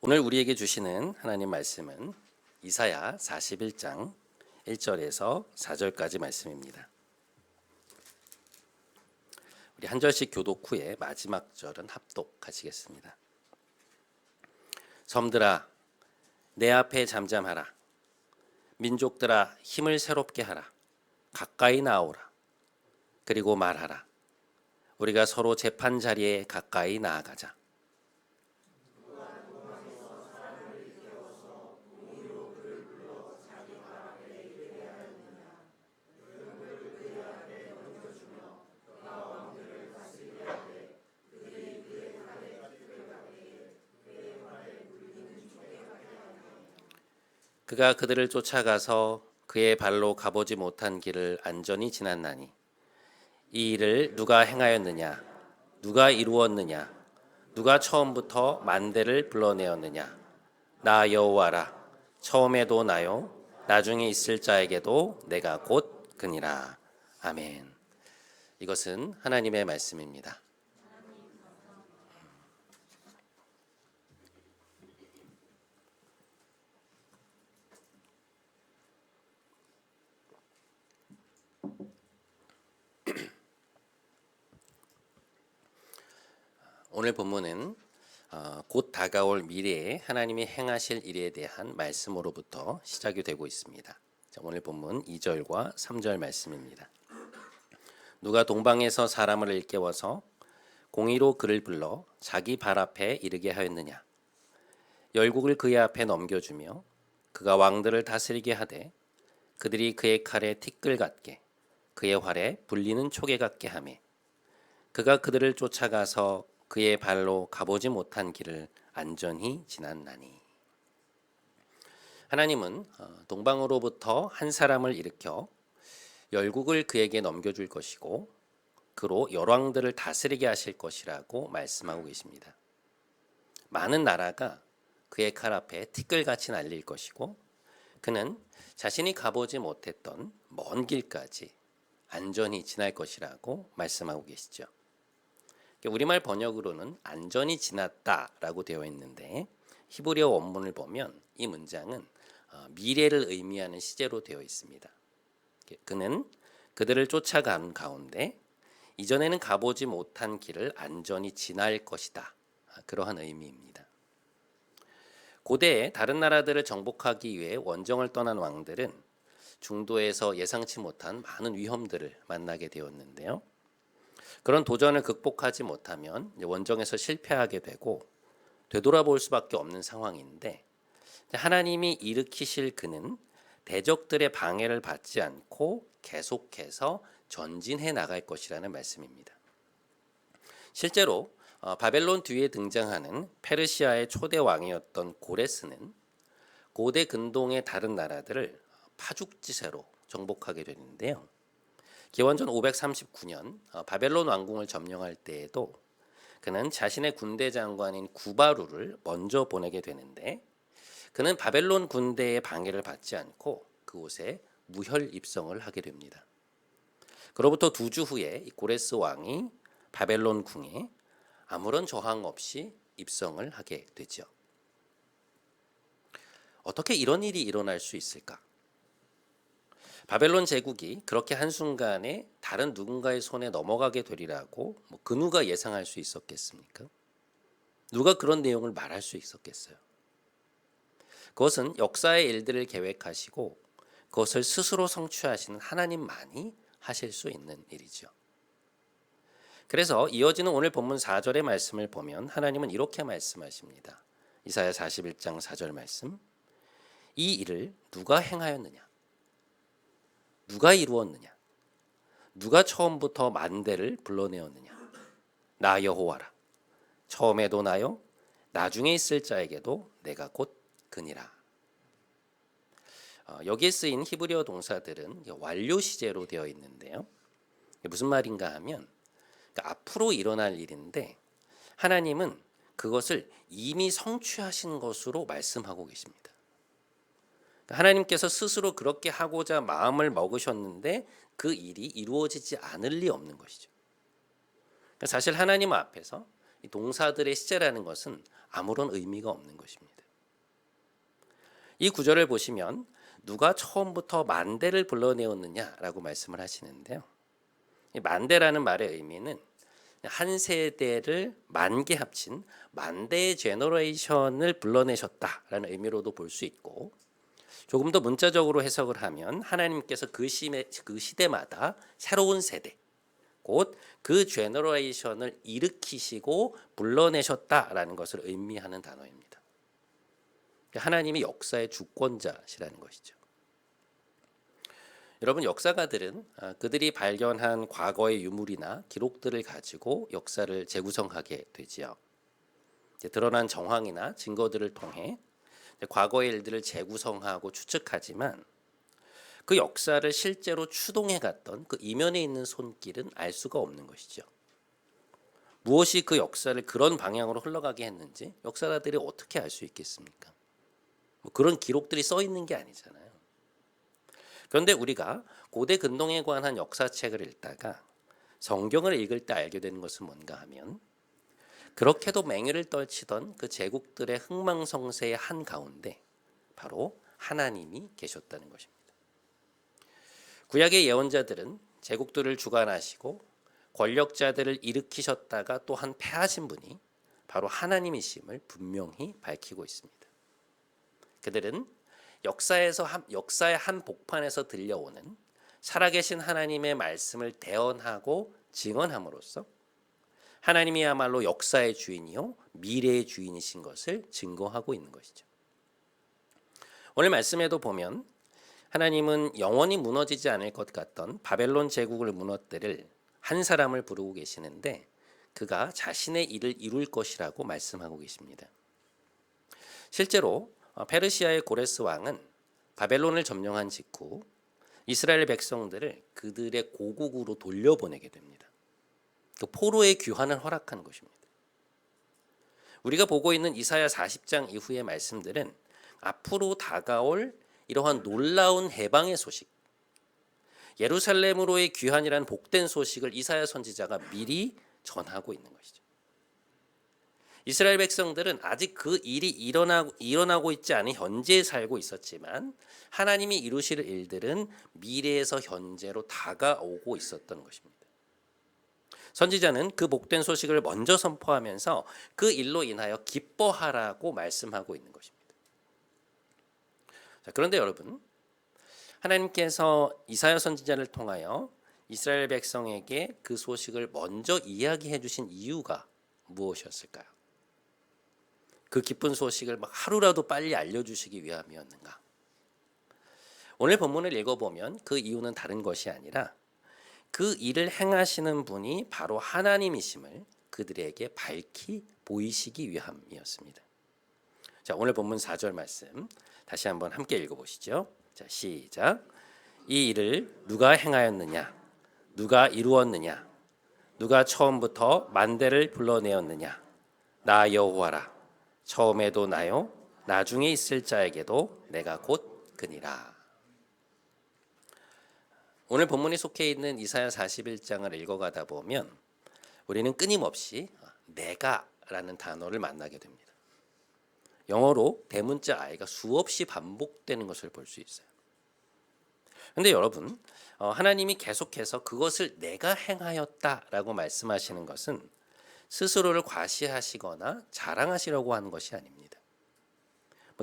오늘 우리에게 주시는 하나님 말씀은 이사야 41장 1절에서 4절까지 말씀입니다. 우리 한 절씩 교독 후에 마지막 절은 합독하시겠습니다. 섬들아 내 앞에 잠잠하라. 민족들아 힘을 새롭게 하라. 가까이 나오라. 그리고 말하라. 우리가 서로 재판 자리에 가까이 나아가자. 그가 그들을 쫓아가서 그의 발로 가보지 못한 길을 안전히 지났나니 이 일을 누가 행하였느냐? 누가 이루었느냐? 누가 처음부터 만대를 불러내었느냐? 나 여호와라. 처음에도 나요. 나중에 있을 자에게도 내가 곧 그니라. 아멘. 이것은 하나님의 말씀입니다. 오늘 본문은 곧 다가올 미래에 하나님이 행하실 일에 대한 말씀으로부터 시작이 되고 있습니다. 오늘 본문 2절과 3절 말씀입니다. 누가 동방에서 사람을 일깨워서 공의로 그를 불러 자기 발 앞에 이르게 하였느냐? 열국을 그의 앞에 넘겨주며 그가 왕들을 다스리게 하되 그들이 그의 칼에 티끌 같게 그의 활에 불리는 초계 같게 하매 그가 그들을 쫓아가서 그의 발로 가보지 못한 길을 안전히 지났나니. 하나님은 동방으로부터 한 사람을 일으켜 열국을 그에게 넘겨줄 것이고 그로 열왕들을 다스리게 하실 것이라고 말씀하고 계십니다. 많은 나라가 그의 칼 앞에 티끌같이 날릴 것이고 그는 자신이 가보지 못했던 먼 길까지 안전히 지날 것이라고 말씀하고 계시죠. 우리말 번역으로는 안전히 지났다라고 되어 있는데 히브리어 원문을 보면 이 문장은 미래를 의미하는 시제로 되어 있습니다. 그는 그들을 쫓아간 가운데 이전에는 가보지 못한 길을 안전히 지날 것이다. 그러한 의미입니다. 고대에 다른 나라들을 정복하기 위해 원정을 떠난 왕들은 중도에서 예상치 못한 많은 위험들을 만나게 되었는데요. 그런 도전을 극복하지 못하면 원정에서 실패하게 되고 되돌아볼 수밖에 없는 상황인데 하나님이 일으키실 그는 대적들의 방해를 받지 않고 계속해서 전진해 나갈 것이라는 말씀입니다. 실제로 바벨론 뒤에 등장하는 페르시아의 초대 왕이었던 고레스는 고대 근동의 다른 나라들을 파죽지세로 정복하게 되는데요. 기원전 539년 바벨론 왕궁을 점령할 때에도 그는 자신의 군대 장관인 구바루를 먼저 보내게 되는데 그는 바벨론 군대의 방해를 받지 않고 그곳에 무혈 입성을 하게 됩니다. 그로부터 2주 후에 고레스 왕이 바벨론 궁에 아무런 저항 없이 입성을 하게 되죠. 어떻게 이런 일이 일어날 수 있을까? 바벨론 제국이 그렇게 한순간에 다른 누군가의 손에 넘어가게 되리라고 그 누가 예상할 수 있었겠습니까? 누가 그런 내용을 말할 수 있었겠어요? 그것은 역사의 일들을 계획하시고 그것을 스스로 성취하시는 하나님만이 하실 수 있는 일이죠. 그래서 이어지는 오늘 본문 4절의 말씀을 보면 하나님은 이렇게 말씀하십니다. 이사야 41장 4절 말씀. 이 일을 누가 행하였느냐? 누가 이루었느냐? 누가 처음부터 만대를 불러내었느냐? 나 여호와라. 처음에도 나요. 나중에 있을 자에게도 내가 곧 그니라. 여기에 쓰인 히브리어 동사들은 완료 시제로 되어 있는데요. 무슨 말인가 하면 앞으로 일어날 일인데 하나님은 그것을 이미 성취하신 것으로 말씀하고 계십니다. 하나님께서 스스로 그렇게 하고자 마음을 먹으셨는데 그 일이 이루어지지 않을 리 없는 것이죠. 사실 하나님 앞에서 이 동사들의 시제라는 것은 아무런 의미가 없는 것입니다. 이 구절을 보시면 누가 처음부터 만대를 불러내었느냐라고 말씀을 하시는데요. 이 만대라는 말의 의미는 한 세대를 만개 합친 만대의 제너레이션을 불러내셨다라는 의미로도 볼 수 있고, 조금 더 문자적으로 해석을 하면 하나님께서 그 시대마다 새로운 세대, 곧 그 제너레이션을 일으키시고 불러내셨다라는 것을 의미하는 단어입니다. 하나님이 역사의 주권자시라는 것이죠. 여러분, 역사가들은 그들이 발견한 과거의 유물이나 기록들을 가지고 역사를 재구성하게 되지요. 드러난 정황이나 증거들을 통해 과거의 일들을 재구성하고 추측하지만 그 역사를 실제로 추동해 갔던 그 이면에 있는 손길은 알 수가 없는 것이죠. 무엇이 그 역사를 그런 방향으로 흘러가게 했는지 역사가들이 어떻게 알 수 있겠습니까? 그런 기록들이 써 있는 게 아니잖아요. 그런데 우리가 고대 근동에 관한 역사책을 읽다가 성경을 읽을 때 알게 되는 것은 뭔가 하면, 그렇게도 맹위를 떨치던 그 제국들의 흥망성쇠의 한가운데 바로 하나님이 계셨다는 것입니다. 구약의 예언자들은 제국들을 주관하시고 권력자들을 일으키셨다가 또한 패하신 분이 바로 하나님이심을 분명히 밝히고 있습니다. 그들은 역사의 한 복판에서 들려오는 살아계신 하나님의 말씀을 대언하고 증언함으로써 하나님이야말로 역사의 주인이요 미래의 주인이신 것을 증거하고 있는 것이죠. 오늘 말씀에도 보면 하나님은 영원히 무너지지 않을 것 같던 바벨론 제국을 무너뜨릴 한 사람을 부르고 계시는데, 그가 자신의 일을 이룰 것이라고 말씀하고 계십니다. 실제로 페르시아의 고레스 왕은 바벨론을 점령한 직후 이스라엘 백성들을 그들의 고국으로 돌려보내게 됩니다. 그 포로의 귀환을 허락한 것입니다. 우리가 보고 있는 이사야 40장 이후의 말씀들은 앞으로 다가올 이러한 놀라운 해방의 소식, 예루살렘으로의 귀환이라는 복된 소식을 이사야 선지자가 미리 전하고 있는 것이죠. 이스라엘 백성들은 아직 그 일이 일어나고 있지 않은 현재에 살고 있었지만 하나님이 이루실 일들은 미래에서 현재로 다가오고 있었던 것입니다. 선지자는 그 복된 소식을 먼저 선포하면서 그 일로 인하여 기뻐하라고 말씀하고 있는 것입니다. 자, 그런데 여러분, 하나님께서 이사야 선지자를 통하여 이스라엘 백성에게 그 소식을 먼저 이야기해 주신 이유가 무엇이었을까요? 그 기쁜 소식을 하루라도 빨리 알려주시기 위함이었는가? 오늘 본문을 읽어보면 그 이유는 다른 것이 아니라 그 일을 행하시는 분이 바로 하나님이심을 그들에게 밝히 보이시기 위함이었습니다. 자, 오늘 본문 4절 말씀 다시 한번 함께 읽어보시죠. 자, 시작. 이 일을 누가 행하였느냐? 누가 이루었느냐? 누가 처음부터 만대를 불러내었느냐? 나 여호와라. 처음에도 나요, 나중에 있을 자에게도 내가 곧 그니라. 오늘 본문이 속해 있는 이사야 41장을 읽어가다 보면 우리는 끊임없이 내가라는 단어를 만나게 됩니다. 영어로 대문자 I가 수없이 반복되는 것을 볼 수 있어요. 그런데 여러분, 하나님이 계속해서 그것을 내가 행하였다라고 말씀하시는 것은 스스로를 과시하시거나 자랑하시려고 하는 것이 아닙니다.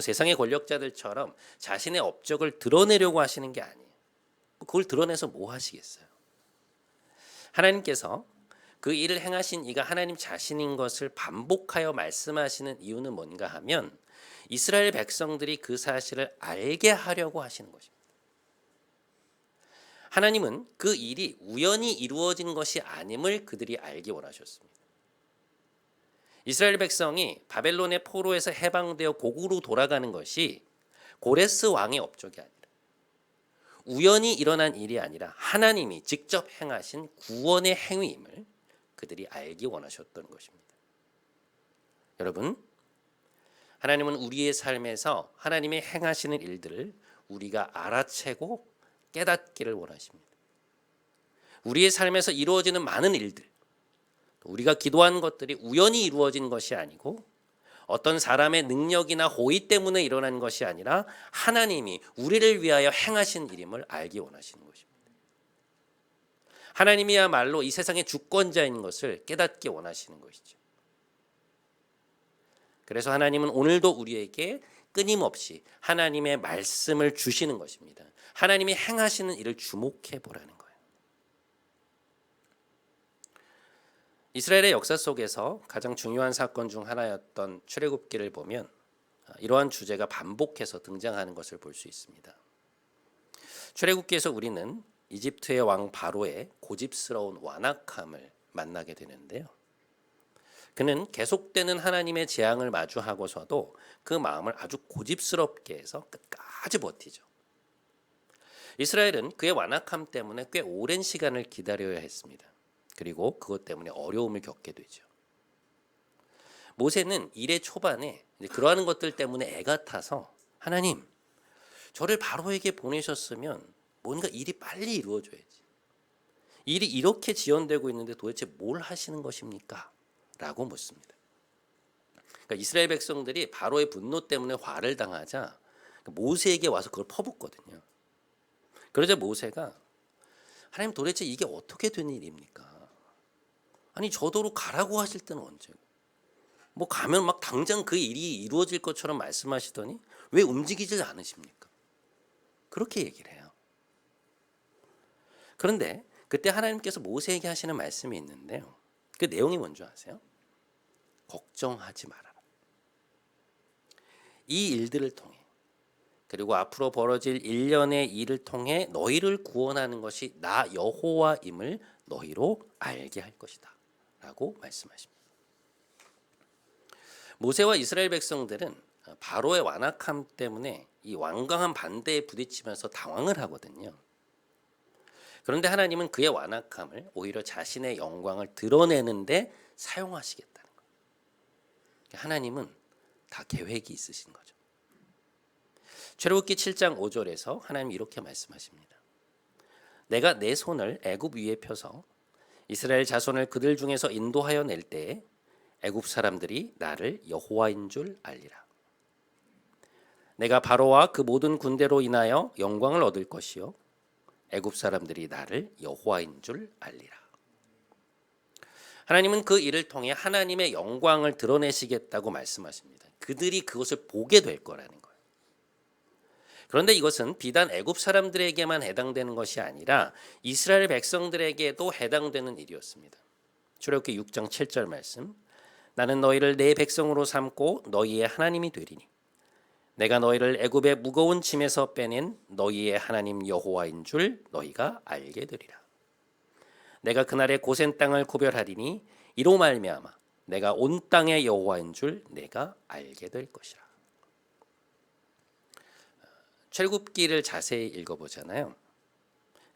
세상의 권력자들처럼 자신의 업적을 드러내려고 하시는 게 아니에요. 그걸 드러내서 뭐 하시겠어요? 하나님께서 그 일을 행하신 이가 하나님 자신인 것을 반복하여 말씀하시는 이유는 뭔가 하면 이스라엘 백성들이 그 사실을 알게 하려고 하시는 것입니다. 하나님은 그 일이 우연히 이루어진 것이 아님을 그들이 알기 원하셨습니다. 이스라엘 백성이 바벨론의 포로에서 해방되어 고국으로 돌아가는 것이 고레스 왕의 업적이 아니라 우연히 일어난 일이 아니라 하나님이 직접 행하신 구원의 행위임을 그들이 알기 원하셨던 것입니다. 여러분, 하나님은 우리의 삶에서 하나님의 행하시는 일들을 우리가 알아채고 깨닫기를 원하십니다. 우리의 삶에서 이루어지는 많은 일들, 우리가 기도한 것들이 우연히 이루어진 것이 아니고 어떤 사람의 능력이나 호의 때문에 일어난 것이 아니라 하나님이 우리를 위하여 행하신 일임을 알기 원하시는 것입니다. 하나님이야말로 이 세상의 주권자인 것을 깨닫기 원하시는 것이죠. 그래서 하나님은 오늘도 우리에게 끊임없이 하나님의 말씀을 주시는 것입니다. 하나님이 행하시는 일을 주목해 보라는 거예요. 이스라엘의 역사 속에서 가장 중요한 사건 중 하나였던 출애굽기를 보면 이러한 주제가 반복해서 등장하는 것을 볼 수 있습니다. 출애굽기에서 우리는 이집트의 왕 바로의 고집스러운 완악함을 만나게 되는데요. 그는 계속되는 하나님의 재앙을 마주하고서도 그 마음을 아주 고집스럽게 해서 끝까지 버티죠. 이스라엘은 그의 완악함 때문에 꽤 오랜 시간을 기다려야 했습니다. 그리고 그것 때문에 어려움을 겪게 되죠. 모세는 일의 초반에 그러한 것들 때문에 애가 타서 하나님, 저를 바로에게 보내셨으면 뭔가 일이 빨리 이루어져야지. 일이 이렇게 지연되고 있는데 도대체 뭘 하시는 것입니까? 라고 묻습니다. 그러니까 이스라엘 백성들이 바로의 분노 때문에 화를 당하자 모세에게 와서 그걸 퍼붓거든요. 그러자 모세가 하나님 도대체 이게 어떻게 된 일입니까? 아니 저더러 가라고 하실 때는 언제고? 뭐 가면 막 당장 그 일이 이루어질 것처럼 말씀하시더니 왜 움직이질 않으십니까? 그렇게 얘기를 해요. 그런데 그때 하나님께서 모세에게 하시는 말씀이 있는데요. 그 내용이 뭔지 아세요? 걱정하지 말아라. 이 일들을 통해 그리고 앞으로 벌어질 일련의 일을 통해 너희를 구원하는 것이 나 여호와임을 너희로 알게 할 것이다 라고 말씀하십니다. 모세와 이스라엘 백성들은 바로의 완악함 때문에 이 완강한 반대에 부딪히면서 당황을 하거든요. 그런데 하나님은 그의 완악함을 오히려 자신의 영광을 드러내는데 사용하시겠다는 거예요. 하나님은 다 계획이 있으신 거죠. 출애굽기 7장 5절에서 하나님이 이렇게 말씀하십니다. 내가 내 손을 애굽 위에 펴서 이스라엘 자손을 그들 중에서 인도하여 낼 때에 애굽 사람들이 나를 여호와인 줄 알리라. 내가 바로와 그 모든 군대로 인하여 영광을 얻을 것이요 애굽 사람들이 나를 여호와인 줄 알리라. 하나님은 그 일을 통해 하나님의 영광을 드러내시겠다고 말씀하십니다. 그들이 그것을 보게 될 거라는 거예요. 그런데 이것은 비단 애굽 사람들에게만 해당되는 것이 아니라 이스라엘 백성들에게도 해당되는 일이었습니다. 출애굽기 6장 7절 말씀. 나는 너희를 내 백성으로 삼고 너희의 하나님이 되리니 내가 너희를 애굽의 무거운 짐에서 빼낸 너희의 하나님 여호와인 줄 너희가 알게 되리라. 내가 그날의 고센 땅을 구별하리니 이로 말미암아 내가 온 땅의 여호와인 줄 내가 알게 될 것이라. 출애굽기를 자세히 읽어보잖아요.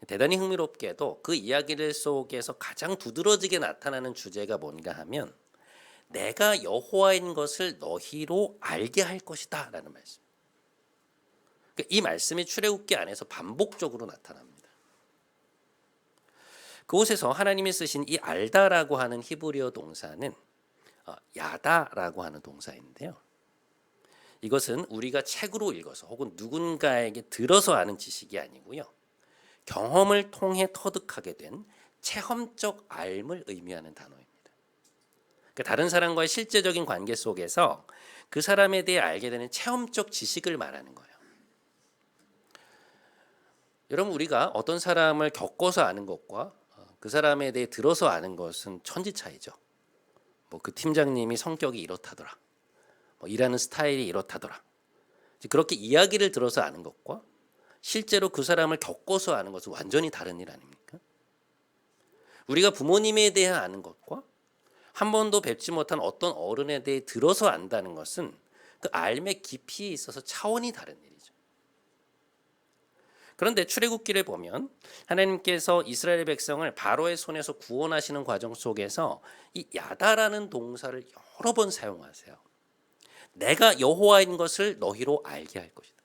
대단히 흥미롭게도 그 이야기를 속에서 가장 두드러지게 나타나는 주제가 뭔가 하면 내가 여호와인 것을 너희로 알게 할 것이다 라는 말씀. 이 말씀이 출애굽기 안에서 반복적으로 나타납니다. 그곳에서 하나님이 쓰신 이 알다라고 하는 히브리어 동사는 야다라고 하는 동사인데요. 이것은 우리가 책으로 읽어서 혹은 누군가에게 들어서 아는 지식이 아니고요. 경험을 통해 터득하게 된 체험적 알을 의미하는 단어입니다. 그러니까 다른 사람과의 실제적인 관계 속에서 그 사람에 대해 알게 되는 체험적 지식을 말하는 거예요. 여러분 우리가 어떤 사람을 겪어서 아는 것과 그 사람에 대해 들어서 아는 것은 천지 차이죠. 뭐 그 팀장님이 성격이 이렇다더라. 뭐 일하는 스타일이 이렇다더라. 그렇게 이야기를 들어서 아는 것과 실제로 그 사람을 겪어서 아는 것은 완전히 다른 일 아닙니까? 우리가 부모님에 대해 아는 것과 한 번도 뵙지 못한 어떤 어른에 대해 들어서 안다는 것은 그 알의 깊이에 있어서 차원이 다른 일이죠. 그런데 출애굽기를 보면 하나님께서 이스라엘 백성을 바로의 손에서 구원하시는 과정 속에서 이 야다라는 동사를 여러 번 사용하세요. 내가 여호와인 것을 너희로 알게 할 것이다.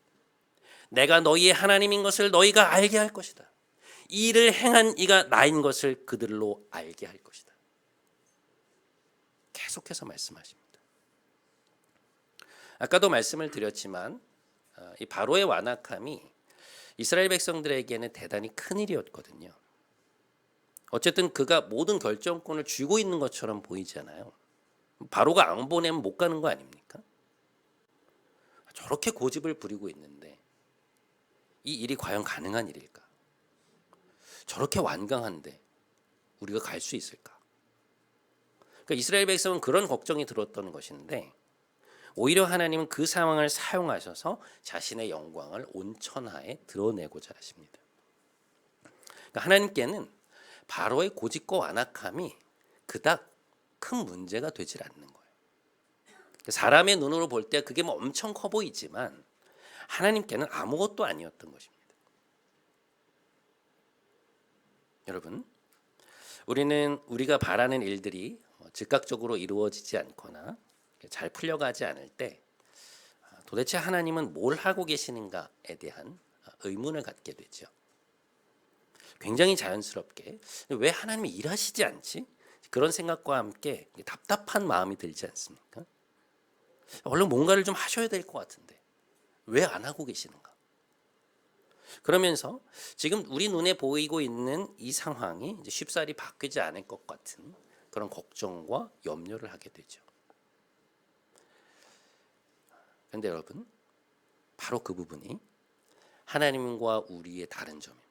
내가 너희의 하나님인 것을 너희가 알게 할 것이다. 이 일을 행한 이가 나인 것을 그들로 알게 할 것이다. 계속해서 말씀하십니다. 아까도 말씀을 드렸지만 이 바로의 완악함이 이스라엘 백성들에게는 대단히 큰 일이었거든요. 어쨌든 그가 모든 결정권을 쥐고 있는 것처럼 보이잖아요. 바로가 안 보내면 못 가는 거 아닙니까? 저렇게 고집을 부리고 있는데 이 일이 과연 가능한 일일까? 저렇게 완강한데 우리가 갈 수 있을까? 그러니까 이스라엘 백성은 그런 걱정이 들었던 것인데 오히려 하나님은 그 상황을 사용하셔서 자신의 영광을 온 천하에 드러내고자 하십니다. 그러니까 하나님께는 바로의 고집과 완악함이 그닥 큰 문제가 되질 않는 거예요. 사람의 눈으로 볼 때 그게 뭐 엄청 커 보이지만 하나님께는 아무것도 아니었던 것입니다. 여러분, 우리는 우리가 바라는 일들이 즉각적으로 이루어지지 않거나 잘 풀려가지 않을 때 도대체 하나님은 뭘 하고 계시는가에 대한 의문을 갖게 되죠. 굉장히 자연스럽게 왜 하나님이 일하시지 않지? 그런 생각과 함께 답답한 마음이 들지 않습니까? 얼른 뭔가를 좀 하셔야 될 것 같은데 왜 안 하고 계시는가? 그러면서 지금 우리 눈에 보이고 있는 이 상황이 이제 쉽사리 바뀌지 않을 것 같은 그런 걱정과 염려를 하게 되죠. 그런데 여러분, 바로 그 부분이 하나님과 우리의 다른 점입니다.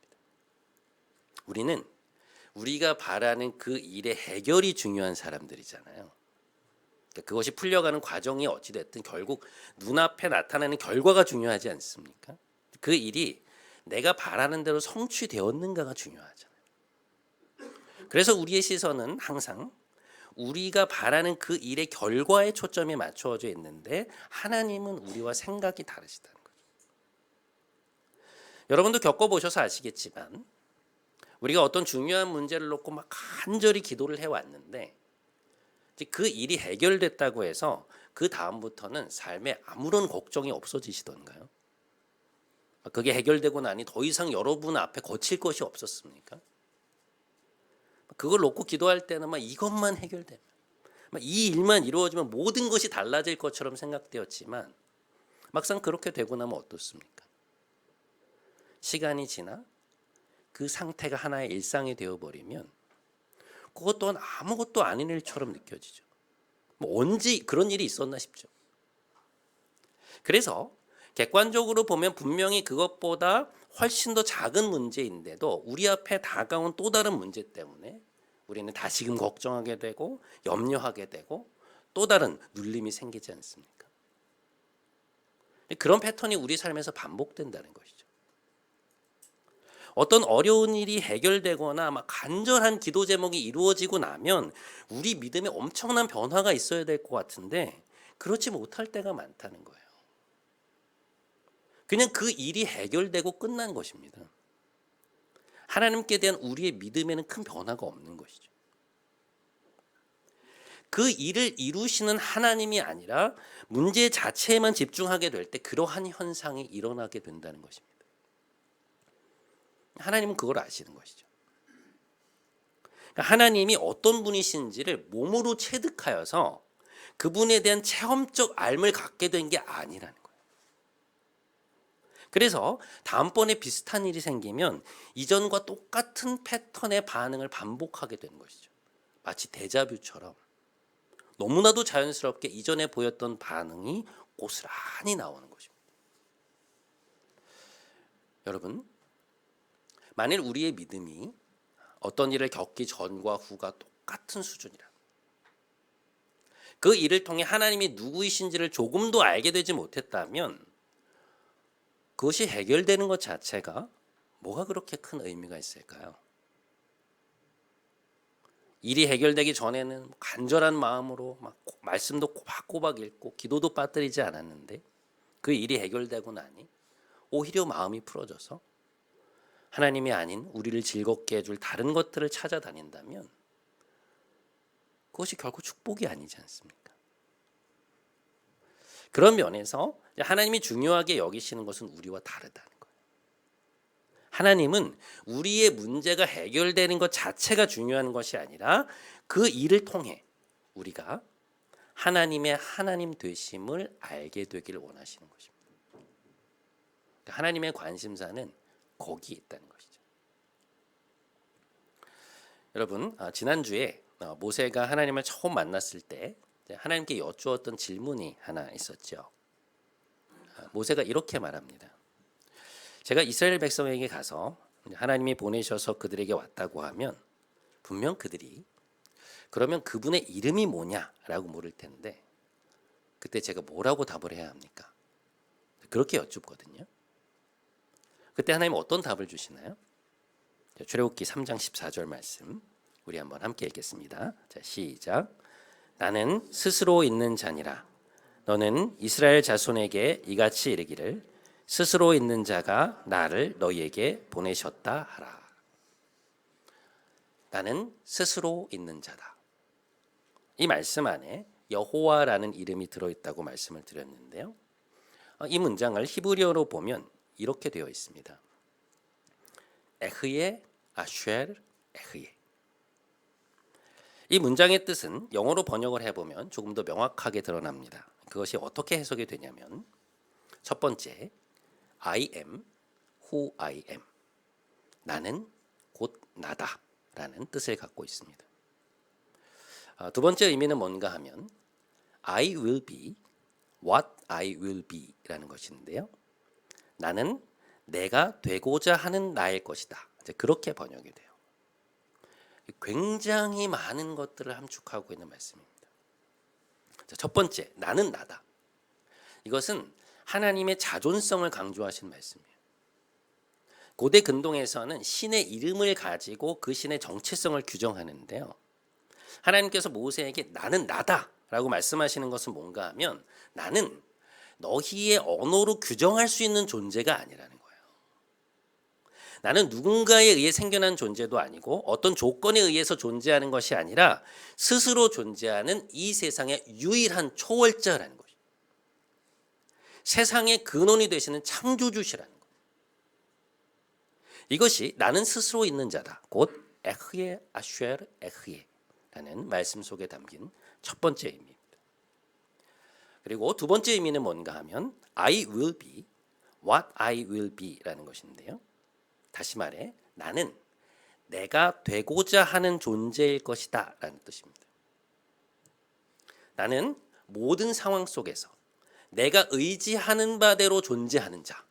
우리는 우리가 바라는 그 일의 해결이 중요한 사람들이잖아요. 그러니까 그것이 풀려가는 과정이 어찌됐든 결국 눈앞에 나타나는 결과가 중요하지 않습니까? 그 일이 내가 바라는 대로 성취되었는가가 중요하잖아요. 그래서 우리의 시선은 항상 우리가 바라는 그 일의 결과에 초점이 맞춰져 있는데 하나님은 우리와 생각이 다르시다는 거죠. 여러분도 겪어보셔서 아시겠지만 우리가 어떤 중요한 문제를 놓고 막 간절히 기도를 해왔는데 그 일이 해결됐다고 해서 그 다음부터는 삶에 아무런 걱정이 없어지시던가요? 그게 해결되고 나니 더 이상 여러분 앞에 거칠 것이 없었습니까? 그걸 놓고 기도할 때는 막 이것만 해결되면, 이 일만 이루어지면 모든 것이 달라질 것처럼 생각되었지만 막상 그렇게 되고 나면 어떻습니까? 시간이 지나 그 상태가 하나의 일상이 되어버리면 그것 또한 아무것도 아닌 일처럼 느껴지죠. 언제 그런 일이 있었나 싶죠. 그래서 객관적으로 보면 분명히 그것보다 훨씬 더 작은 문제인데도 우리 앞에 다가온 또 다른 문제 때문에 우리는 다시금 걱정하게 되고 염려하게 되고 또 다른 눌림이 생기지 않습니까? 그런 패턴이 우리 삶에서 반복된다는 것이죠. 어떤 어려운 일이 해결되거나 막 간절한 기도 제목이 이루어지고 나면 우리 믿음에 엄청난 변화가 있어야 될 것 같은데 그렇지 못할 때가 많다는 거예요. 그냥 그 일이 해결되고 끝난 것입니다. 하나님께 대한 우리의 믿음에는 큰 변화가 없는 것이죠. 그 일을 이루시는 하나님이 아니라 문제 자체에만 집중하게 될 때 그러한 현상이 일어나게 된다는 것입니다. 하나님은 그걸 아시는 것이죠. 그러니까 하나님이 어떤 분이신지를 몸으로 체득하여서 그분에 대한 체험적 알을 갖게 된 게 아니라는 거예요. 그래서 다음번에 비슷한 일이 생기면 이전과 똑같은 패턴의 반응을 반복하게 되는 것이죠. 마치 데자뷰처럼 너무나도 자연스럽게 이전에 보였던 반응이 고스란히 나오는 것입니다. 여러분, 만일 우리의 믿음이 어떤 일을 겪기 전과 후가 똑같은 수준이라 그 일을 통해 하나님이 누구이신지를 조금도 알게 되지 못했다면 그것이 해결되는 것 자체가 뭐가 그렇게 큰 의미가 있을까요? 일이 해결되기 전에는 간절한 마음으로 막 말씀도 꼬박꼬박 읽고 기도도 빠뜨리지 않았는데 그 일이 해결되고 나니 오히려 마음이 풀어져서 하나님이 아닌 우리를 즐겁게 해줄 다른 것들을 찾아다닌다면 그것이 결코 축복이 아니지 않습니까? 그런 면에서 하나님이 중요하게 여기시는 것은 우리와 다르다는 거예요. 하나님은 우리의 문제가 해결되는 것 자체가 중요한 것이 아니라 그 일을 통해 우리가 하나님의 하나님 되심을 알게 되기를 원하시는 것입니다. 하나님의 관심사는 거기에 있다는 것이죠. 여러분, 지난주에 모세가 하나님을 처음 만났을 때 하나님께 여쭈었던 질문이 하나 있었죠. 모세가 이렇게 말합니다. 제가 이스라엘 백성에게 가서 하나님이 보내셔서 그들에게 왔다고 하면 분명 그들이 그러면 그분의 이름이 뭐냐라고 물을 텐데 그때 제가 뭐라고 답을 해야 합니까? 그렇게 여쭙거든요. 그때 하나님 어떤 답을 주시나요? 출애굽기 3장 14절 말씀 우리 한번 함께 읽겠습니다. 자, 시작. 나는 스스로 있는 자니라. 너는 이스라엘 자손에게 이같이 이르기를 스스로 있는 자가 나를 너희에게 보내셨다 하라. 나는 스스로 있는 자다. 이 말씀 안에 여호와라는 이름이 들어있다고 말씀을 드렸는데요. 이 문장을 히브리어로 보면 이렇게 되어 있습니다. 에흐예 아쉐르 에흐예. 이 문장의 뜻은 영어로 번역을 해보면 조금 더 명확하게 드러납니다. 그것이 어떻게 해석이 되냐면 첫 번째, I am who I am. 나는 곧 나다 라는 뜻을 갖고 있습니다. 두 번째 의미는 뭔가 하면 I will be what I will be 라는 것인데요. 나는 내가 되고자 하는 나일 것이다. 이제 그렇게 번역이 돼요. 굉장히 많은 것들을 함축하고 있는 말씀입니다. 첫 번째, 나는 나다. 이것은 하나님의 자존성을 강조하신 말씀이에요. 고대 근동에서는 신의 이름을 가지고 그 신의 정체성을 규정하는데요. 하나님께서 모세에게 나는 나다 라고 말씀하시는 것은 뭔가 하면 나는 너희의 언어로 규정할 수 있는 존재가 아니라는 거예요. 나는 누군가에 의해 생겨난 존재도 아니고 어떤 조건에 의해서 존재하는 것이 아니라 스스로 존재하는 이 세상의 유일한 초월자라는 것이죠. 세상의 근원이 되시는 창조주시라는 것. 이것이 나는 스스로 있는 자다. 곧 에흐예 아쉐르 에흐예 라는 말씀 속에 담긴 첫 번째 의미입니다. 그리고 두 번째 의미는 뭔가 하면 I will be what I will be 라는 것인데요. 다시 말해 나는 내가 되고자 하는 존재일 것이다 라는 뜻입니다. 나는 모든 상황 속에서 내가 의지하는 바대로 존재하는 자,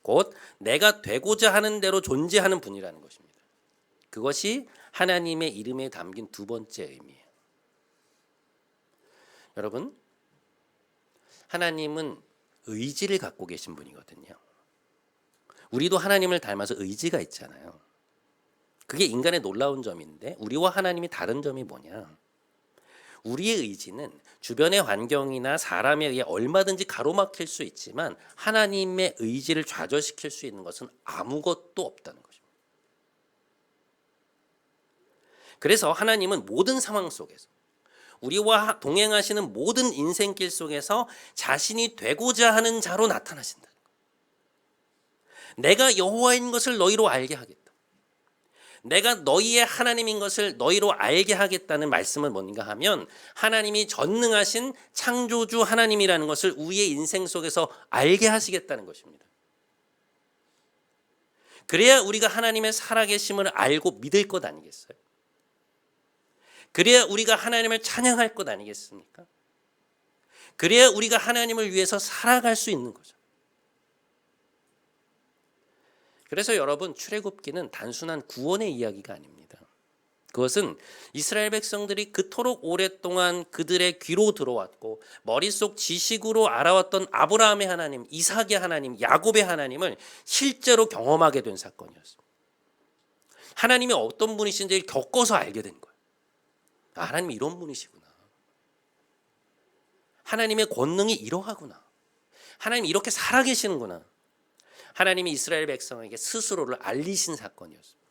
곧 내가 되고자 하는 대로 존재하는 분이라는 것입니다. 그것이 하나님의 이름에 담긴 두 번째 의미예요. 여러분, 하나님은 의지를 갖고 계신 분이거든요. 우리도 하나님을 닮아서 의지가 있잖아요. 그게 인간의 놀라운 점인데 우리와 하나님이 다른 점이 뭐냐? 우리의 의지는 주변의 환경이나 사람에 의해 얼마든지 가로막힐 수 있지만 하나님의 의지를 좌절시킬 수 있는 것은 아무것도 없다는 것입니다. 그래서 하나님은 모든 상황 속에서 우리와 동행하시는 모든 인생길 속에서 자신이 되고자 하는 자로 나타나신다. 내가 여호와인 것을 너희로 알게 하겠다. 내가 너희의 하나님인 것을 너희로 알게 하겠다는 말씀은 뭔가 하면 하나님이 전능하신 창조주 하나님이라는 것을 우리의 인생 속에서 알게 하시겠다는 것입니다. 그래야 우리가 하나님의 살아계심을 알고 믿을 것 아니겠어요? 그래야 우리가 하나님을 찬양할 것 아니겠습니까? 그래야 우리가 하나님을 위해서 살아갈 수 있는 거죠. 그래서 여러분, 출애굽기는 단순한 구원의 이야기가 아닙니다. 그것은 이스라엘 백성들이 그토록 오랫동안 그들의 귀로 들어왔고 머릿속 지식으로 알아왔던 아브라함의 하나님, 이삭의 하나님, 야곱의 하나님을 실제로 경험하게 된 사건이었습니다. 하나님이 어떤 분이신지를 겪어서 알게 된 거예요. 아, 하나님이 이런 분이시구나. 하나님의 권능이 이러하구나. 하나님이 이렇게 살아계시는구나. 하나님이 이스라엘 백성에게 스스로를 알리신 사건이었습니다.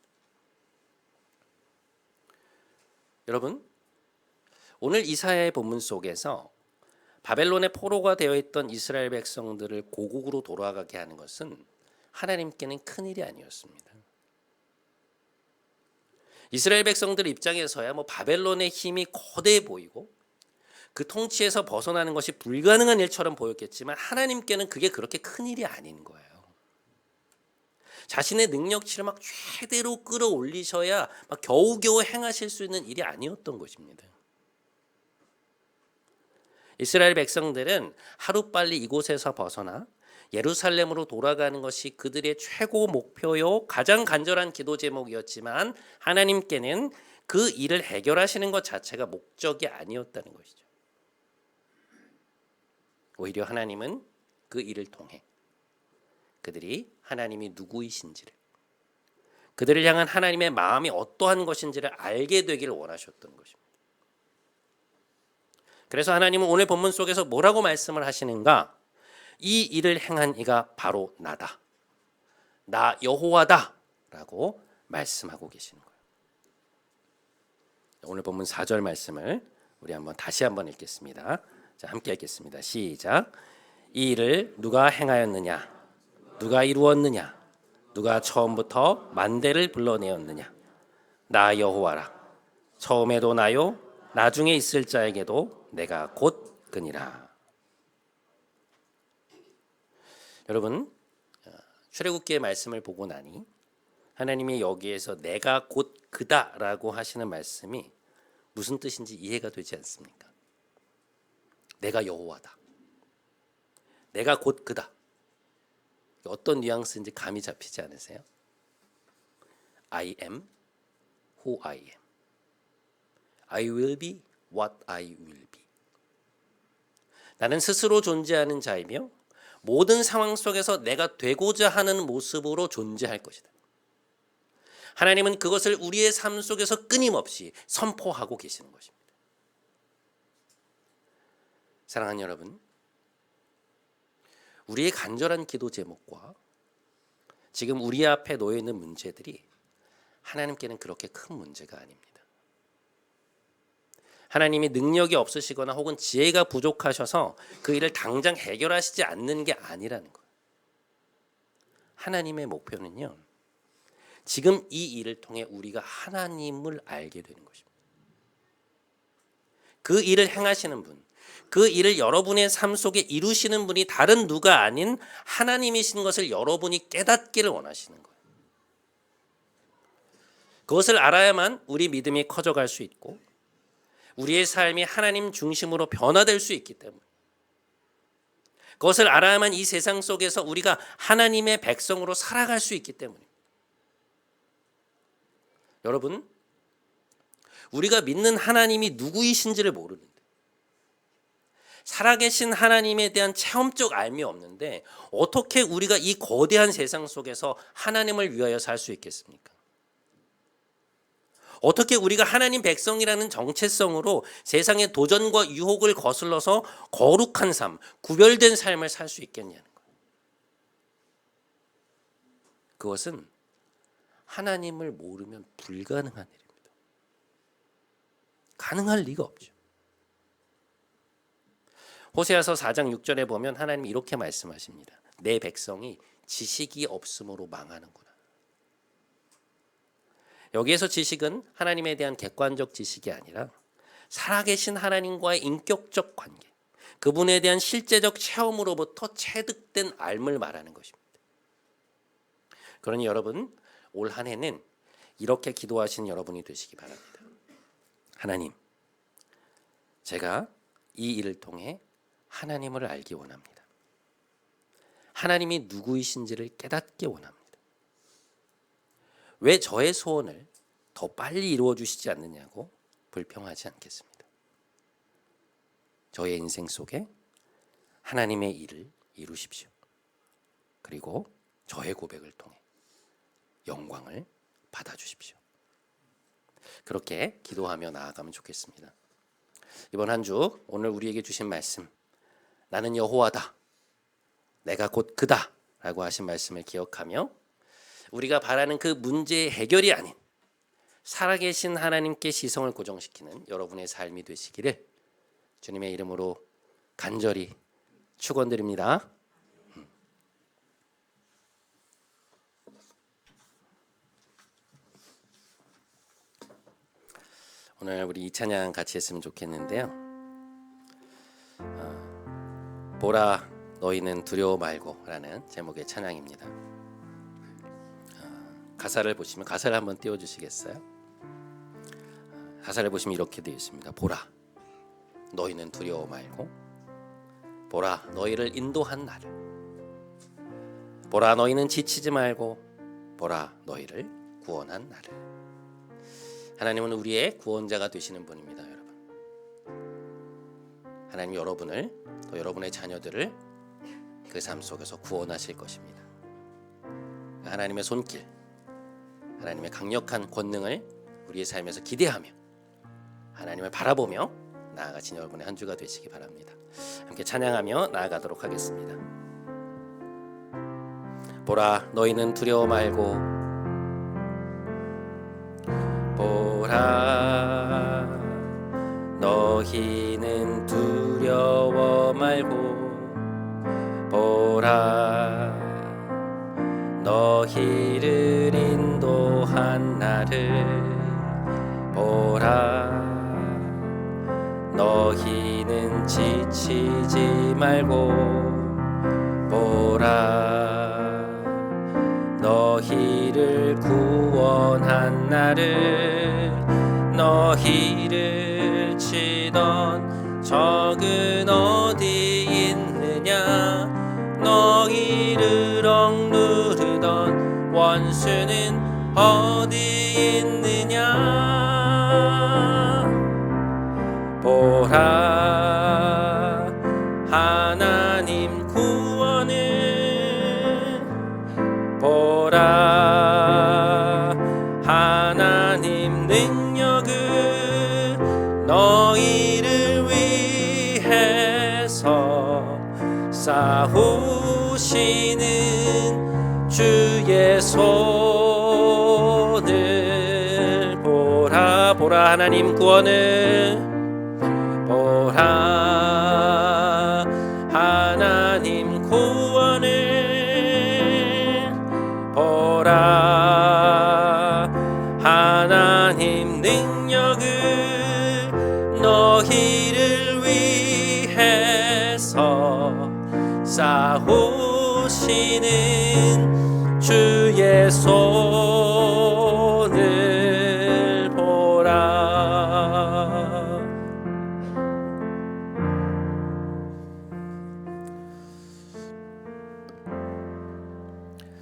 여러분, 오늘 이사야의 본문 속에서 바벨론의 포로가 되어 있던 이스라엘 백성들을 고국으로 돌아가게 하는 것은 하나님께는 큰일이 아니었습니다. 이스라엘 백성들 입장에서야 바벨론의 힘이 거대해 보이고 그 통치에서 벗어나는 것이 불가능한 일처럼 보였겠지만 하나님께는 그게 그렇게 큰 일이 아닌 거예요. 자신의 능력치를 막 최대로 끌어올리셔야 막 겨우겨우 행하실 수 있는 일이 아니었던 것입니다. 이스라엘 백성들은 하루빨리 이곳에서 벗어나 예루살렘으로 돌아가는 것이 그들의 최고 목표요 가장 간절한 기도 제목이었지만 하나님께는 그 일을 해결하시는 것 자체가 목적이 아니었다는 것이죠. 오히려 하나님은 그 일을 통해 그들이 하나님이 누구이신지를, 그들을 향한 하나님의 마음이 어떠한 것인지를 알게 되기를 원하셨던 것입니다. 그래서 하나님은 오늘 본문 속에서 뭐라고 말씀을 하시는가? 이 일을 행한 이가 바로 나다. 나 여호와다. 라고 말씀하고 계시는 거예요. 오늘 본문 4절 말씀을 우리 다시 한번 읽겠습니다. 자, 함께 읽겠습니다. 시작. 이 일을 누가 행하였느냐? 누가 이루었느냐? 누가 처음부터 만대를 불러내었느냐? 나 여호와라. 처음에도 나요, 나중에 있을 자에게도 내가 곧 그니라. 여러분, 출애굽기의 말씀을 보고 나니 하나님이 여기에서 내가 곧 그다라고 하시는 말씀이 무슨 뜻인지 이해가 되지 않습니까? 내가 여호와다. 내가 곧 그다. 어떤 뉘앙스인지 감이 잡히지 않으세요? I am who I am. I will be what I will be. 나는 스스로 존재하는 자이며 모든 상황 속에서 내가 되고자 하는 모습으로 존재할 것이다. 하나님은 그것을 우리의 삶 속에서 끊임없이 선포하고 계시는 것입니다. 사랑하는 여러분, 우리의 간절한 기도 제목과 지금 우리 앞에 놓여 있는 문제들이 하나님께는 그렇게 큰 문제가 아닙니다. 하나님이 능력이 없으시거나 혹은 지혜가 부족하셔서 그 일을 당장 해결하시지 않는 게 아니라는 거예요. 하나님의 목표는요, 지금 이 일을 통해 우리가 하나님을 알게 되는 것입니다. 그 일을 행하시는 분, 그 일을 여러분의 삶 속에 이루시는 분이 다른 누가 아닌 하나님이신 것을 여러분이 깨닫기를 원하시는 거예요. 그것을 알아야만 우리 믿음이 커져갈 수 있고 우리의 삶이 하나님 중심으로 변화될 수 있기 때문에, 그것을 알아야만 이 세상 속에서 우리가 하나님의 백성으로 살아갈 수 있기 때문에. 여러분, 우리가 믿는 하나님이 누구이신지를 모르는데, 살아계신 하나님에 대한 체험적 알미 없는데 어떻게 우리가 이 거대한 세상 속에서 하나님을 위하여 살 수 있겠습니까? 어떻게 우리가 하나님 백성이라는 정체성으로 세상의 도전과 유혹을 거슬러서 거룩한 삶, 구별된 삶을 살 수 있겠냐는 거예요. 그것은 하나님을 모르면 불가능한 일입니다. 가능할 리가 없죠. 호세아서 4장 6절에 보면 하나님이 이렇게 말씀하십니다. 내 백성이 지식이 없음으로 망하는구나. 여기에서 지식은 하나님에 대한 객관적 지식이 아니라 살아계신 하나님과의 인격적 관계, 그분에 대한 실제적 체험으로부터 체득된 알을 말하는 것입니다. 그러니 여러분, 올 한 해는 이렇게 기도하시는 여러분이 되시기 바랍니다. 하나님, 제가 이 일을 통해 하나님을 알기 원합니다. 하나님이 누구이신지를 깨닫기 원합니다. 왜 저의 소원을 더 빨리 이루어 주시지 않느냐고 불평하지 않겠습니다. 저의 인생 속에 하나님의 일을 이루십시오. 그리고 저의 고백을 통해 영광을 받아주십시오. 그렇게 기도하며 나아가면 좋겠습니다. 이번 한 주 오늘 우리에게 주신 말씀, 나는 여호와다, 내가 곧 그다 라고 하신 말씀을 기억하며 우리가 바라는 그 문제의 해결이 아닌 살아계신 하나님께 시선을 고정시키는 여러분의 삶이 되시기를 주님의 이름으로 간절히 축원드립니다. 오늘 우리 이 찬양 같이 했으면 좋겠는데요. 보라 너희는 두려워 말고 라는 제목의 찬양입니다. 가사를 보시면 가사를 한번 띄워주시겠어요? 가사를 보시면 이렇게 되어 있습니다. 보라 너희는 두려워 말고 보라 너희를 인도한 나를 보라 너희는 지치지 말고 보라 너희를 구원한 나를. 하나님은 우리의 구원자가 되시는 분입니다. 여러분, 하나님 여러분을 또 여러분의 자녀들을 그 삶 속에서 구원하실 것입니다. 하나님의 손길, 하나님의 강력한 권능을 우리의 삶에서 기대하며 하나님을 바라보며 나아가신 여러분의 한 주가 되시기 바랍니다. 함께 찬양하며 나아가도록 하겠습니다. 보라 너희는 두려워 말고 보라 너희는 두려워 말고 보라 너희를 인도한 나를 보라 너희는 지치지 말고 보라 너희를 구원한 나를 너희를 치던 적은 어디 있느냐 너희를 억누르던 원수는 어디 있느냐 보라 하나님 구원은 보라 하나님 능력은 너희를 위해서 싸우시는 주의 손을 보라 보라 하나님 구원을 보라 하나님 구원을 보라 하나님 능력을 너희를 위해서 싸우시는 주의 손을 보라.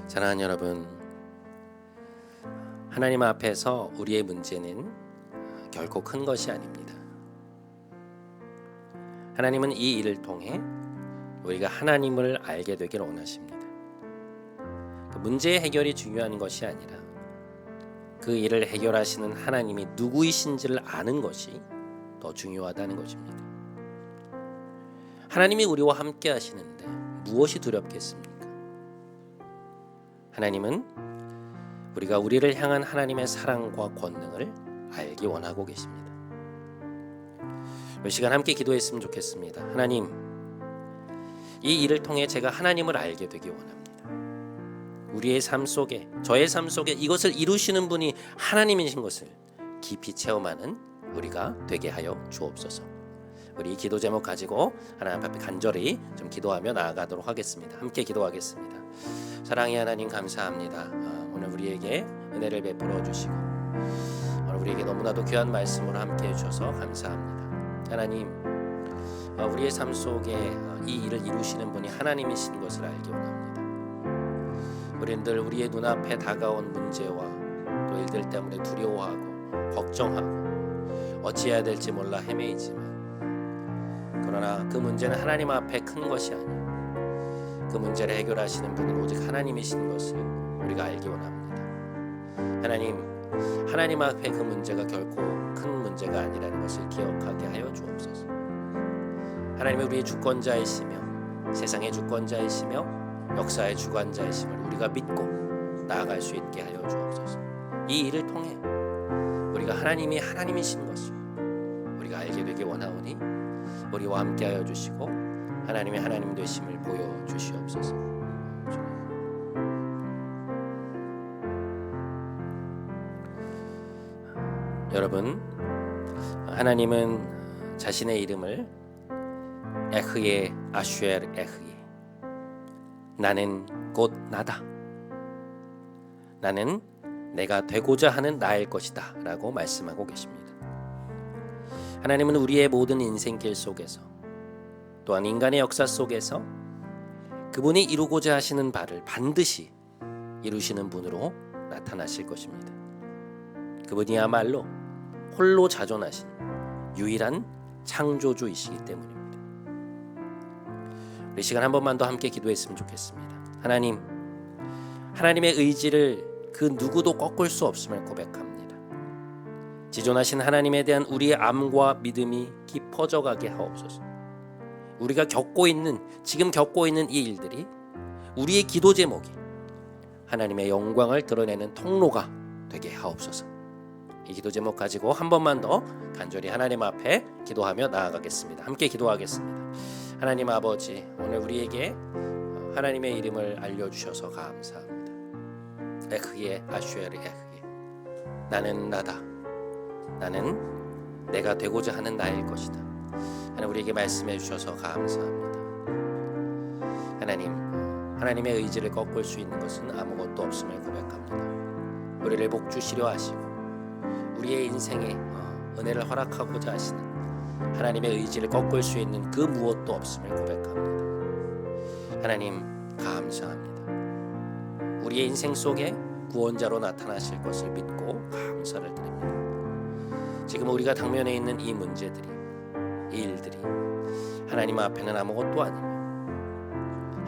사랑하는 여러분, 하나님 앞에서 우리의 문제는 결코 큰 것이 아닙니다. 하나님은 이 일을 통해 우리가 하나님을 알게 되길 원하십니다. 그 문제의 해결이 중요한 것이 아니라 그 일을 해결하시는 하나님이 누구이신지를 아는 것이 더 중요하다는 것입니다. 하나님이 우리와 함께 하시는데 무엇이 두렵겠습니까? 하나님은 우리가 우리를 향한 하나님의 사랑과 권능을 알기 원하고 계십니다. 이 시간 함께 기도했으면 좋겠습니다. 하나님, 이 일을 통해 제가 하나님을 알게 되기 원합니다. 우리의 삶 속에, 저의 삶 속에 이것을 이루시는 분이 하나님이신 것을 깊이 체험하는 우리가 되게 하여 주옵소서. 우리 이 기도 제목 가지고 하나님 앞에 간절히 좀 기도하며 나아가도록 하겠습니다. 함께 기도하겠습니다. 사랑의 하나님 감사합니다. 오늘 우리에게 은혜를 베풀어 주시고 오늘 우리에게 너무나도 귀한 말씀으로 함께 해주셔서 감사합니다. 하나님, 우리의 삶 속에 이 일을 이루시는 분이 하나님이신 것을 알기 원합니다. 우리는 늘 우리의 눈앞에 다가온 문제와 또 일들 때문에 두려워하고 걱정하고 어찌해야 될지 몰라 헤매이지만, 그러나 그 문제는 하나님 앞에 큰 것이 아니라 그 문제를 해결하시는 분은 오직 하나님이신 것을 우리가 알기 원합니다. 하나님 앞에 그 문제가 결코 큰 문제가 아니라는 것을 기억하게 하여 주옵소서. 하나님이 우리의 주권자이시며 세상의 주권자이시며 역사의 주관자이심을 우리가 믿고 나아갈 수 있게 하여 주옵소서. 이 일을 통해 우리가 하나님이 하나님이신 것을 우리가 알게 되기 원하오니 우리와 함께하여 주시고 하나님의 하나님 되심을 보여주시옵소서. 여러분, 하나님은 자신의 이름을 에흐예 아슈엘 에흐예. 나는 곧 나다. 나는 내가 되고자 하는 나일 것이다 라고 말씀하고 계십니다. 하나님은 우리의 모든 인생길 속에서 또한 인간의 역사 속에서 그분이 이루고자 하시는 바를 반드시 이루시는 분으로 나타나실 것입니다. 그분이야말로 홀로 자존하신 유일한 창조주이시기 때문입니다. 우리 시간 한 번만 더 함께 기도했으면 좋겠습니다. 하나님, 하나님의 의지를 그 누구도 꺾을 수 없음을 고백합니다. 지존하신 하나님에 대한 우리의 암과 믿음이 깊어져 가게 하옵소서. 우리가 지금 겪고 있는 이 일들이 우리의 기도 제목이 하나님의 영광을 드러내는 통로가 되게 하옵소서. 이 기도 제목 가지고 한 번만 더 간절히 하나님 앞에 기도하며 나아가겠습니다. 함께 기도하겠습니다. 하나님 아버지, 오늘 우리에게 하나님의 이름을 알려주셔서 감사합니다. 에흐예 아슈엘 에흐예. 나는 나다. 나는 내가 되고자 하는 나일 것이다. 하나님, 우리에게 말씀해 주셔서 감사합니다. 하나님의 의지를 꺾을 수 있는 것은 아무것도 없음을 고백합니다. 우리를 복주시려 하시고 우리의 인생에 은혜를 허락하고자 하시는 하나님의 의지를 꺾을 수 있는 그 무엇도 없음을 고백합니다. 하나님, 감사합니다. 우리의 인생 속에 구원자로 나타나실 것을 믿고 감사를 드립니다. 지금 우리가 당면에 있는 이 문제들이, 이 일들이 하나님 앞에는 아무것도 아니며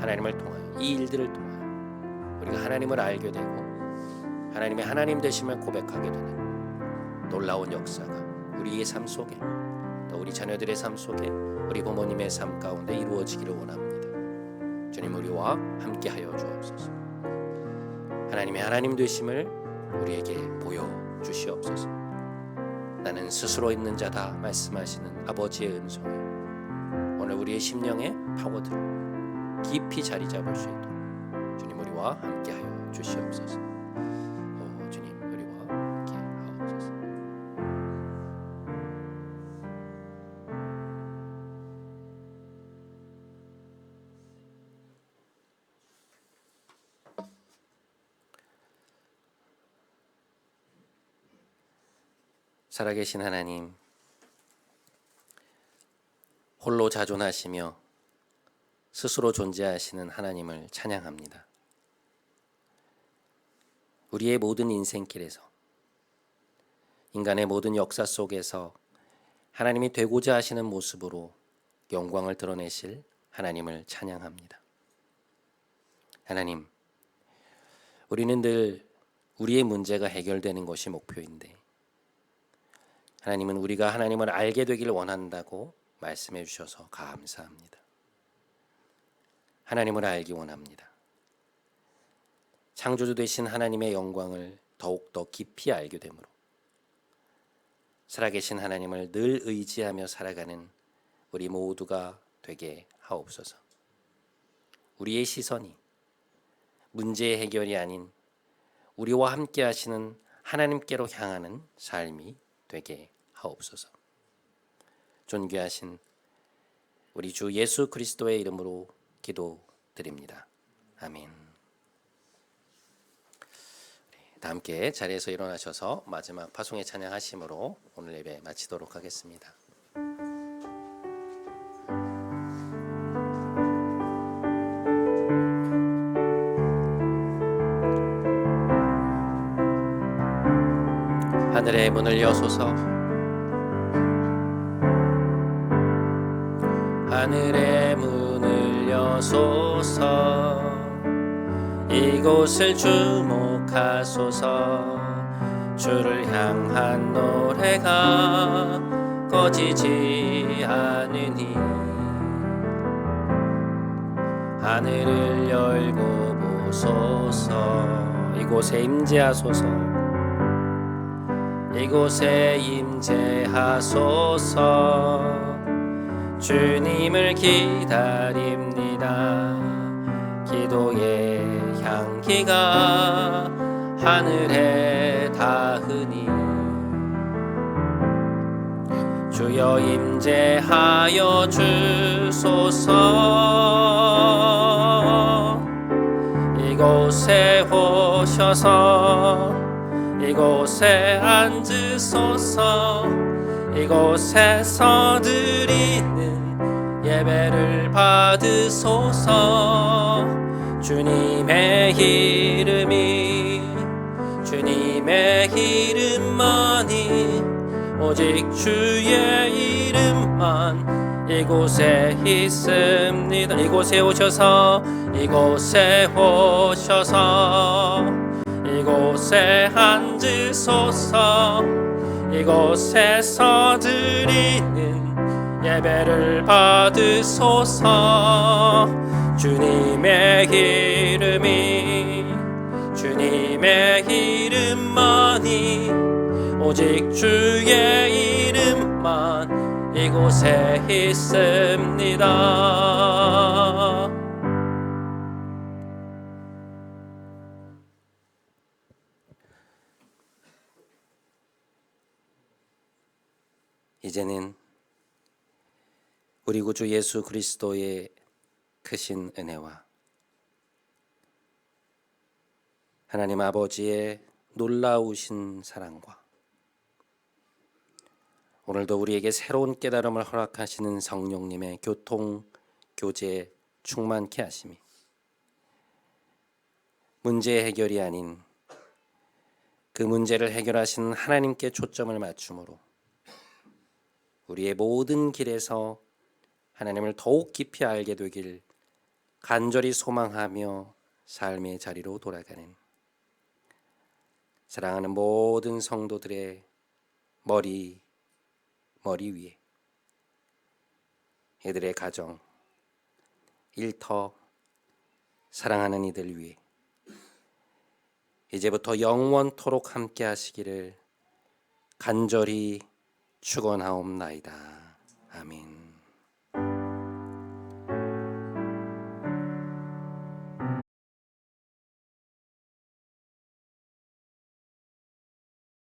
하나님을 통하여, 이 일들을 통하여 우리가 하나님을 알게 되고 하나님의 하나님 되심을 고백하게 되는 놀라운 역사가 우리의 삶 속에, 또 우리 자녀들의 삶 속에, 우리 부모님의 삶 가운데 이루어지기를 원합니다. 주님, 우리와 함께하여 주옵소서. 하나님의 하나님 되심을 우리에게 보여주시옵소서. 나는 스스로 있는 자다 말씀하시는 아버지의 음성에 오늘 우리의 심령에 파고들어 깊이 자리 잡을 수 있도록 주님, 우리와 함께하여 주시옵소서. 주님, 우리와 함께하옵소서. 살아계신 하나님, 홀로 자존하시며 스스로 존재하시는 하나님을 찬양합니다. 우리의 모든 인생길에서, 인간의 모든 역사 속에서 하나님이 되고자 하시는 모습으로 영광을 드러내실 하나님을 찬양합니다. 하나님, 우리는 늘 우리의 문제가 해결되는 것이 목표인데 하나님은 우리가 하나님을 알게 되기를 원한다고 말씀해 주셔서 감사합니다. 하나님을 알기 원합니다. 창조주 되신 하나님의 영광을 더욱더 깊이 알게 되므로 살아계신 하나님을 늘 의지하며 살아가는 우리 모두가 되게 하옵소서. 우리의 시선이 문제의 해결이 아닌 우리와 함께 하시는 하나님께로 향하는 삶이 되게 하옵소서. 존귀하신 우리 주 예수 그리스도의 이름으로 기도드립니다. 아멘. 다 함께 자리에서 일어나셔서 마지막 파송의 찬양하심으로 오늘 예배 마치도록 하겠습니다. 하늘의 문을 여소서, 하늘의 문을 여소서, 이곳을 주목하소서. 주를 향한 노래가 꺼지지 않으니 하늘을 열고 보소서. 이곳에 임재하소서, 이곳에 임재하소서. 주님을 기다립니다. 기도의 향기가 하늘에 닿으니 주 주여 임재하여 주소서. 이곳에 오셔서 이곳에 앉으소서. 이곳에서 드리는 예배를 받으소서. 주님의 주님의 이름만이 오직 주의 이름만 이곳에 있습니다. 이곳에 오셔서 이곳에 앉으소서. 이곳에서 드리는 예배를 받으소서. 주님의 이름만이 오직 주의 이름만 이곳에 있습니다. 이제는 우리 구주 예수 그리스도의 크신 은혜와 하나님 아버지의 놀라우신 사랑과 오늘도 우리에게 새로운 깨달음을 허락하시는 성령님의 교통, 교제 충만케 하심이 문제 해결이 아닌 그 문제를 해결하시는 하나님께 초점을 맞춤으로 우리의 모든 길에서 하나님을 더욱 깊이 알게 되길 간절히 소망하며 삶의 자리로 돌아가는 사랑하는 모든 성도들의 머리 위에 이들의 가정, 일터, 사랑하는 이들 위에 이제부터 영원토록 함께 하시기를 간절히 축원하옵나이다. 아멘.